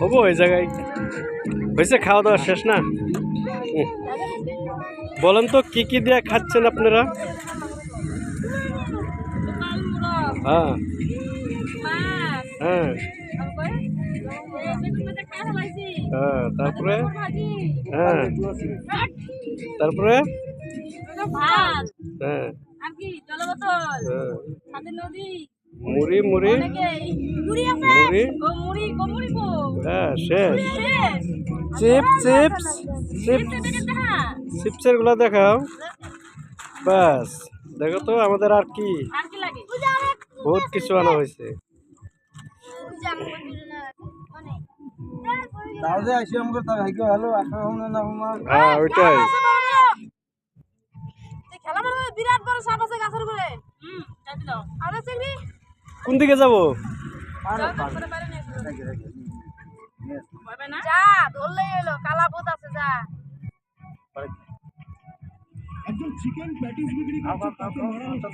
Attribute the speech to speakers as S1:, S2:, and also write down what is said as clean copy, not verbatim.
S1: হবো এই জায়গায় হয়েছে, খাওয়া দাওয়া শেষ না? বলেন তো কি কি দিয়ে খাচ্ছেন আপনারা? হ্যাঁ হ্যাঁ হ্যাঁ, তারপরে হ্যাঁ তারপরে হ্যাঁ মুড়ি মুড়ি মুড়ি হ্যাঁ শেষ। চিপস চিপসের গুলা দেখাও। বাস দেখো তো আমাদের আর কি বহুত কিছু আনা হয়েছে। হ্যাঁ ওইটাই। কোন দিকে যাবো?
S2: যা ধরলেই হলো, কালাভূত আছে যা।
S3: একজন চিকেন প্যাটিস বিক্রি করছে।